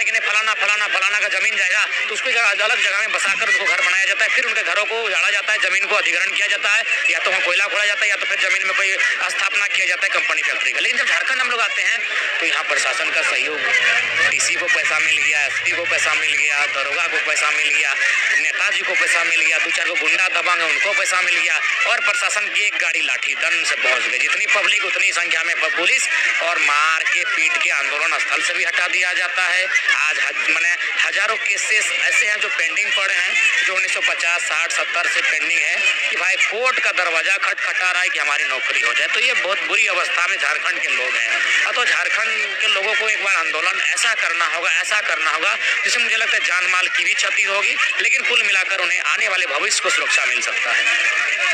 है कि नहीं फलाना फलाना फलाना का जमीन जाएगा, तो उसको अलग जगह में बसाकर उनको घर बनाया जाता है, फिर उनके घरों को उजाड़ा जाता है, जमीन को अधिग्रहण किया जाता है, या तो वहाँ कोयला खोला जाता है, या तो फिर जमीन में कोई स्थापना किया जाता है कंपनी फैक्ट्री का। लेकिन जब झारखंड हम लोग आते हैं तो यहाँ प्रशासन का सहयोग, डीसी को पैसा मिल गया, एसपी को पैसा मिल गया, दरोगा को पैसा मिल गया, नेताजी को पैसा मिल गया, 2-4 को गुंडा दबंग है उनको पैसा मिल गया, और प्रशासन की एक गाड़ी लाठी दंड से पहुंच गई। जितनी पब्लिक उतनी संख्या में पुलिस, और मार के पीट के आंदोलन स्थल से भी हटा दिया जाता है। आज मैंने हजारों केसेस ऐसे हैं जो पेंडिंग पड़े हैं, जो 1950, 60, 70 से पेंडिंग है कि भाई कोर्ट का दरवाजा खटखटा रहा है कि हमारी नौकरी हो जाए। तो ये बहुत बुरी अवस्था में झारखंड के लोग हैं। तो झारखंड के लोगों को एक बार आंदोलन ऐसा करना होगा जिससे मुझे लगता है जान माल की भी क्षति होगी, लेकिन कुल मिलाकर उन्हें आने वाले भविष्य को सुरक्षा मिल सकता है।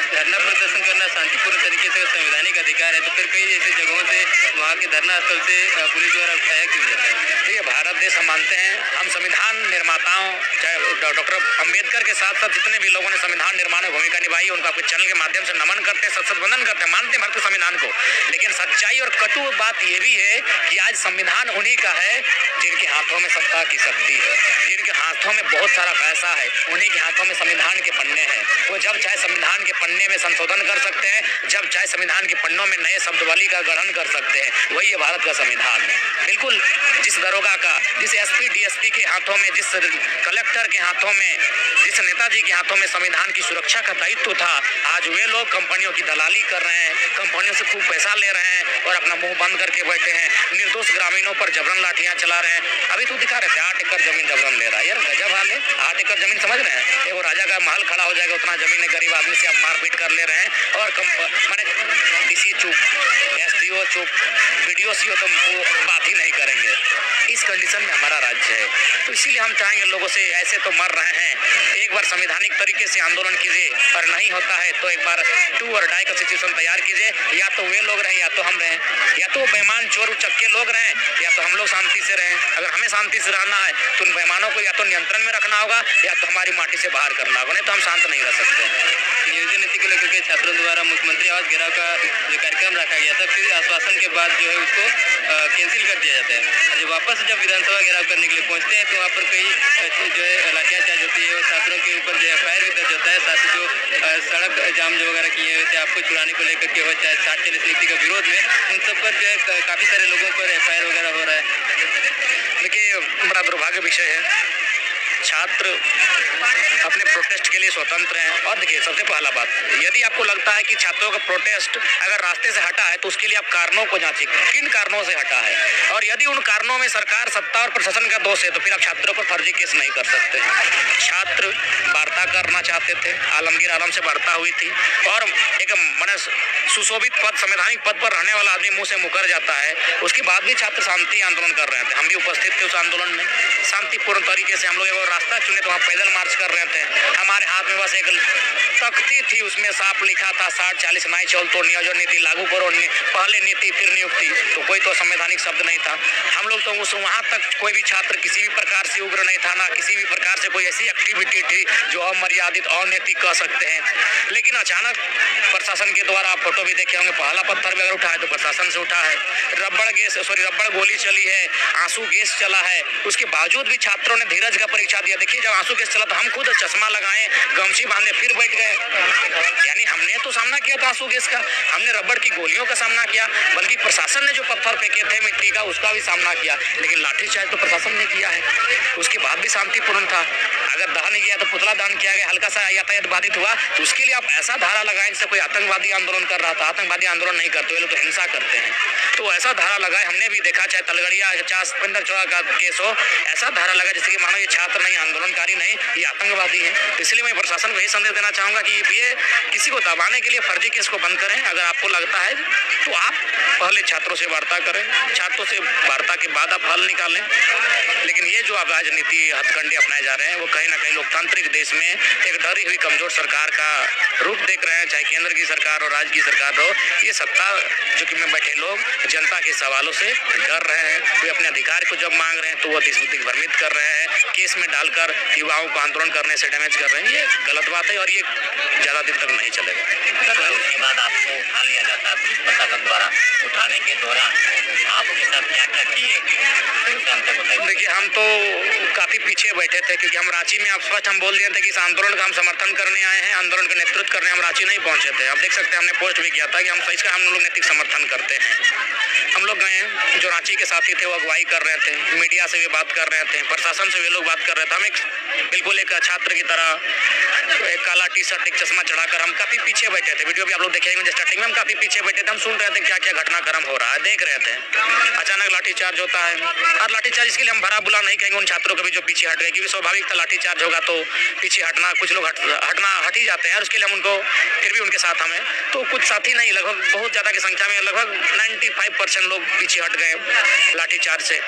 धरना प्रदर्शन करना शांतिपूर्ण तरीके से संवैधानिक अधिकार है, तो फिर कई ऐसी जगहों से वहाँ के धरना स्थल से पुलिस द्वारा उठाया क्यों जाता है? तो ये भारत देश हम मानते हैं, हम संविधान निर्माताओं चाहे डॉक्टर अम्बेडकर के साथ साथ जितने भी लोगों ने संविधान निर्माण में भूमिका निभाई उनको आपके चैनल के माध्यम से नमन करते हैं, सत वंदन करते हैं, मानते हैं भारतीय संविधान को। लेकिन सच्चाई और कटु बात ये भी है कि आज संविधान उन्हीं का है जिनके हाथों में सत्ता की शक्ति है, जिनके हाथों में बहुत सारा पैसा है, उन्हीं के हाथों में संविधान के पन्ने हैं। वो जब चाहे संविधान के पन्ने में संशोधन कर सकते हैं, जब चाहे संविधान के पन्नों में नए शब्दावली का गठन कर सकते हैं। वही है भारत का संविधान। बिल्कुल जिस दरोगा का, जिस एसपी डीएसपी के हाथों में, जिस कलेक्टर के हाथों में, जिस नेताजी के हाथों में संविधान की सुरक्षा का दायित्व था, आज वे लोग कंपनियों की दलाली कर रहे हैं, कंपनियों से खूब पैसा ले रहे हैं और अपना मुंह बंद करके बैठे हैं। निर्दोष ग्रामीणों पर जबरन लाठियां चला रहे हैं। अभी तो दिखा रहे थे 8 एकड़ जमीन जबरन ले रहा है। यार गजब हाल है। 8 एकड़ जमीन समझ रहे हैं, एगो राजा का महल खड़ा हो जाएगा उतना जमीन है, गरीब आदमी से आप मारपीट कर ले रहे हैं। और मैंने डीसी चुप, एसडीओ चुप, बीडीओ सीओ तो बात ही नहीं करेंगे। इस कंडीशन में हमारा राज्य है। तो इसीलिए हम चाहेंगे लोगों से, ऐसे तो मर रहे हैं, एक बार संवैधानिक तरीके से आंदोलन कीजिए, और नहीं होता है तो एक बार डू और डाई का सिचुएशन तैयार कीजिए। या तो वे लोग रहें या तो हम रहें, या तो बेईमान चोर उचक्के लोग रहें या तो हम लोग शांति से रहें। अगर हमें शांति से रहना है तो उन बेईमानों को या तो नियंत्रण में रखना होगा या तो हमारी माटी से बाहर करना होगा, नहीं तो हम शांत नहीं रह सकते। नियोजन नीति को लेकर के छात्रों द्वारा मुख्यमंत्री आवास घेराव का जो कार्यक्रम रखा गया था, फिर आश्वासन के बाद जो है उसको कैंसिल कर दिया जाता है। जब वापस जब विधानसभा घेराव करने के लिए पहुंचते हैं तो वहाँ पर कई जो है लाठियाचार्ज होती है और छात्रों के ऊपर जो FIR भी दर्ज होता है। साथ ही जो सड़क जाम जो वगैरह किए हुए थे आपको छुड़ाने को लेकर के हो, चाहे 60-40 नीति का विरोध में, उन सब पर जो है काफ़ी सारे लोगों पर FIR वगैरह हो रहा है। देखिए बड़ा दुर्भाग्य विषय है। छात्र अपने प्रोटेस्ट के लिए स्वतंत्र हैं। और देखिए सबसे पहला बात, यदि आपको लगता है कि छात्रों का प्रोटेस्ट अगर रास्ते से हटा है तो उसके लिए आप कारणों को जांचिए, किन कारणों से हटा है, और यदि उन कारणों में सरकार, सत्ता और प्रशासन का दोष है तो फिर आप छात्रों पर फर्जी केस नहीं कर सकते। छात्र वार्ता करना चाहते थे, आलमगीर आलम से वार्ता हुई थी, और एक मैंने सुशोभित पद, संवैधानिक पद पर रहने वाला आदमी मुंह से मुकर जाता है, उसके बाद भी छात्र शांति आंदोलन कर रहे थे। हम भी उपस्थित थे उस आंदोलन में, शांतिपूर्ण तरीके से हम लोग रास्ता चुने तो वहाँ पैदल मार्च कर रहे थे। हमारे हाथ में बस एक तख्ती थी, उसमें साफ लिखा था 60-40 नहीं चल तो नियोजन नीति लागू करो, पहले नीति फिर नियुक्ति, तो कोई तो संवैधानिक शब्द नहीं था। हम लोग तो उस वहाँ तक कोई भी छात्र किसी भी प्रकार से उग्र नहीं था, ना किसी भी प्रकार से कोई ऐसी एक्टिविटी थी जो अमर्यादित अनैतिक कह सकते हैं। लेकिन अचानक प्रशासन के द्वारा, आप फोटो भी देखे होंगे, पहला पत्थर भी अगर उठा है तो प्रशासन से उठा है, रबड़ गोली चली है, आंसू गैस चला है, उसके बावजूद भी छात्रों ने धीरज का परीक्षा दिया। देखिए जब आंसू गैस चला तो हम खुद चश्मा लगाए, गमछी बांधे, फिर बैठ गए। यानी हमने तो सामना किया था आंसू गैस का, हमने रबड़ की गोलियों का सामना किया, बल्कि प्रशासन ने जो पत्थर फेंके थे मिट्टी का उसका भी सामना किया। लेकिन लाठीचार्ज तो प्रशासन ने किया है, उसके बाद भी शांतिपूर्ण था। अगर दहन किया तो पुतला दहन किया गया, हल्का सा यातायात बाधित हुआ तो उसके लिए आप ऐसा धारा लगाएं जैसे कोई आतंकवादी आंदोलन कर रहा था। आतंकवादी आंदोलन नहीं करते, लोग तो हिंसा करते हैं, तो ऐसा धारा लगाए। हमने भी देखा, चाहे तलगड़िया, चाहे सुपेंद्र चौड़ा का केस हो, ऐसा धारा लगा जैसे कि मानो ये छात्र नहीं, आंदोलनकारी नहीं, ये आतंकवादी है। तो इसलिए मैं प्रशासन को यही संदेश देना चाहूंगा कि ये किसी को दबाने के लिए फर्जी केस को बंद करें। अगर आपको लगता है तो आप पहले छात्रों से वार्ता करें, छात्रों से वार्ता के बाद आप हल निकालें। लेकिन ये जो अब राजनीति हथकंडे अपनाए जा रहे हैं वो कहीं ना कहीं लोकतांत्रिक देश में एक डरी हुई कमजोर सरकार का रूप देख रहे हैं। चाहे केंद्र की सरकार और राज्य की सरकार हो, ये सत्ता जो कि में बैठे लोग जनता के सवालों से डर रहे हैं। वे अपने अधिकार को जब मांग रहे हैं तो वो दिग्भ्रमित कर रहे हैं, केस में डालकर युवाओं को आंदोलन करने से डैमेज कर रहे हैं। ये गलत बात है और ये ज़्यादा दिन तक नहीं चलेगा। उसके बाद आपको उठा लिया जाता है पुलिस प्रशासन द्वारा। उठाने के दौरान आपके साथ क्या क्या किए, देखिए हम तो काफ़ी पीछे बैठे थे, क्योंकि हम रांची में स्पष्ट हम बोल दिए थे कि इस आंदोलन का हम समर्थन करने आए हैं, आंदोलन का नेतृत्व करने हम रांची नहीं पहुंचे थे। आप देख सकते हैं हमने पोस्ट भी किया था कि इसका हम लोग नैतिक समर्थन करते हैं। हम लोग गए, जो रांची के साथी थे वो अगुवाई कर रहे थे, मीडिया से भी बात कर रहे थे, प्रशासन से भी लोग बात कर रहे थे। हम बिल्कुल एक छात्र की तरह एक काला टी शर्ट एक चश्मा चढ़ाकर हम काफ़ी पीछे बैठे थे। वीडियो भी आप लोग देखेंगे, स्टार्टिंग में हम काफ़ी पीछे बैठे थे, हम सुन रहे थे क्या क्या घटनाक्रम हो रहा है, देख रहे थे। अचानक लाठीचार्ज होता है, और लाठीचार्ज इसके लिए हम भरा बुला नहीं कहेंगे उन छात्रों को भी जो पीछे हट गए, क्योंकि स्वाभाविक था लाठीचार्ज होगा तो पीछे हटना, कुछ लोग हट ही जाते हैं, और उसके लिए हम उनको फिर भी उनके साथ हमें तो कुछ साथी नहीं, लगभग बहुत ज़्यादा की संख्या में लगभग 95% लोग पीछे हट गए लाठीचार्ज से।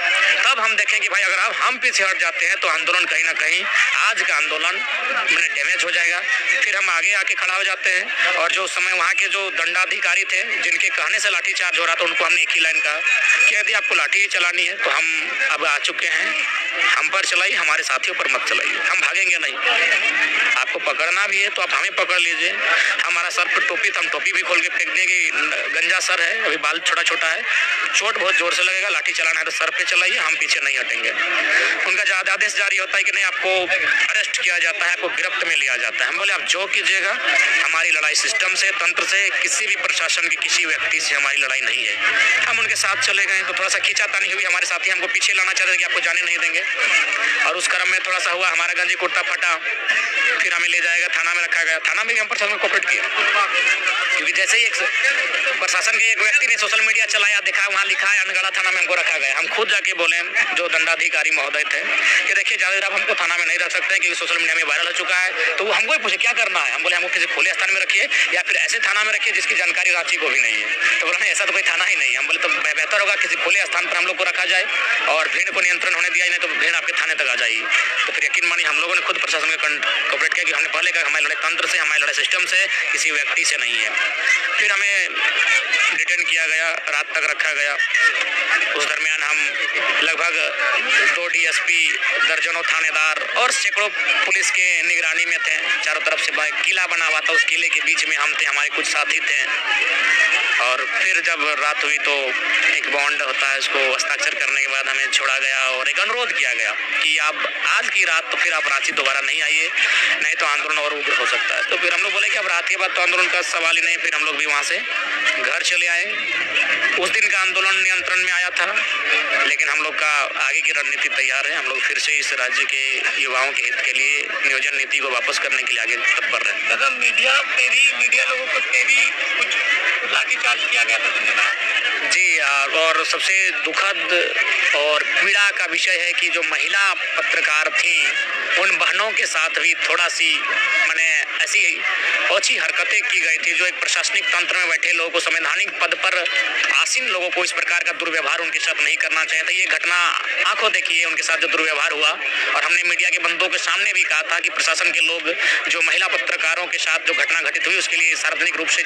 तब हम देखें कि भाई अगर अब हम पीछे हट जाते हैं तो आंदोलन कहीं ना कहीं आज का आंदोलन डैमेज हो जाएगा। फिर हम आगे आके खड़ा हो जाते हैं, और जो समय वहाँ के जो दंडाधिकारी थे जिनके कहने से लाठीचार्ज हो रहा था, उनको हमने एक ही लाइन कहा कि यदि आपको लाठी चलानी है तो हम अब आ चुके हैं, हम पर चलाइए, हमारे साथियों पर मत चलाइए, हम भागेंगे नहीं। आपको पकड़ना भी है तो आप हमें पकड़ लीजिए, हमारा सर पर टोपी तो हम टोपी भी खोल के फेंक देंगे, गंजा सर है, अभी बाल छोटा छोटा है, चोट बहुत जोर से लगेगा, लाठी चलाना है तो सर पे चलाइए, हम पीछे नहीं हटेंगे। उनका ज़्यादा आदेश जारी होता है कि नहीं, आपको अरेस्ट किया जाता है, आपको गिरफ्त में लिया जाता है। हम बोले आप जो कीजिएगा, हमारी लड़ाई सिस्टम से, तंत्र से, किसी भी प्रशासन के किसी व्यक्ति से हमारी लड़ाई नहीं है। हम उनके साथ चले गए तो थोड़ा सा खींचातानी हुई, हमारे साथी हमको पीछे लाना चाह रहे थे कि आपको जाने नहीं देंगे, और उस क्रम में थोड़ा सा हुआ, हमारा गंजी कुर्ता फटा, फिर हमें ले जाएगा, थाना में रखा गया। थाना में भी हम प्रशासन को कोऑपरेट किया, क्योंकि जैसे ही एक प्रशासन के एक व्यक्ति ने सोशल मीडिया चलाया, दिखा वहाँ लिखा है अनगढ़ा थाना में हमको रखा गया। हम खुद जाके बोले जो दंडाधिकारी महोदय थे कि देखिए ज़्यादा देर आप हमको थाना में नहीं रख सकते हैं, क्योंकि सोशल मीडिया में वायरल हो चुका है। तो वो हमको ही पूछे क्या करना है, हम बोले हमको किसी खुले स्थान में रखिए या फिर ऐसे थाना में रखिए जिसकी जानकारी रांची को भी नहीं है। तो बोला नहीं, ऐसा तो कोई थाना ही नहीं है। हम बोले तो बेहतर होगा किसी खुले स्थान पर हम लोग को रखा जाए और भीड़ को नियंत्रण होने दिया, नहीं तो भीड़ आपके थाने तक आ जाएगी। तो फिर यकीन मानिए हम लोगों ने खुद प्रशासन का कोऑपरेट किया, कि हमने पहले कहा हमारी लड़ाई तंत्र से, हमारी लड़ाई सिस्टम से, किसी व्यक्ति से नहीं है। फिर हमें डिटेन किया गया, रात तक रखा गया। उस दरमियान हम लगभग 2 DSP, दर्जनों थानेदार और सैकड़ों पुलिस के निगरानी में थे। चारों तरफ से किला बना हुआ था, उस किले के बीच में हम थे, हमारे कुछ साथी थे। और फिर जब रात हुई तो एक बॉन्ड होता है, उसको हस्ताक्षर करने के बाद हमें छोड़ा गया और एक अनुरोध किया गया कि आप आज की रात तो फिर आप रांची दोबारा नहीं आइए, नहीं तो आंदोलन और उग्र हो सकता है। तो फिर हम लोग बोले कि अब रात के बाद तो आंदोलन का सवाल ही नहीं। फिर हम लोग भी वहाँ से घर चले आए। उस दिन का आंदोलन नियंत्रण में आया था, लेकिन हम लोग का आगे की रणनीति तैयार है। हम लोग फिर से इस राज्य के युवाओं के हित के लिए नियोजन नीति को वापस करने के लिए आगे तत्पर रहे। दादा मीडिया लोगों को कुछ लाठीचार्ज किया गया था सुनने में। जी, और सबसे दुखद और पीड़ा का विषय है कि जो महिला पत्रकार थी, उन बहनों के साथ भी थोड़ा सी मैंने ऐसी ओछी हरकतें की गई थी, जो एक प्रशासनिक तंत्र में बैठे लोगों को, संवैधानिक पद पर आसीन लोगों को इस प्रकार का दुर्व्यवहार उनके साथ नहीं करना चाहिए था। ये घटना आंखों देखी है उनके साथ जो दुर्व्यवहार हुआ, और हमने मीडिया के बंदों के सामने भी कहा था कि प्रशासन के लोग जो महिला पत्रकारों के साथ जो घटना घटित हुई उसके लिए सार्वजनिक रूप से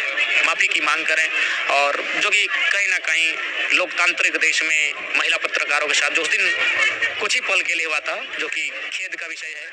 माफी की मांग करें, और जो कि कहीं ना कहीं लोकतांत्रिक देश में महिला पत्रकारों के साथ जो उस दिन कुछ ही पल के लिए हुआ था, जो कि खेद का विषय है।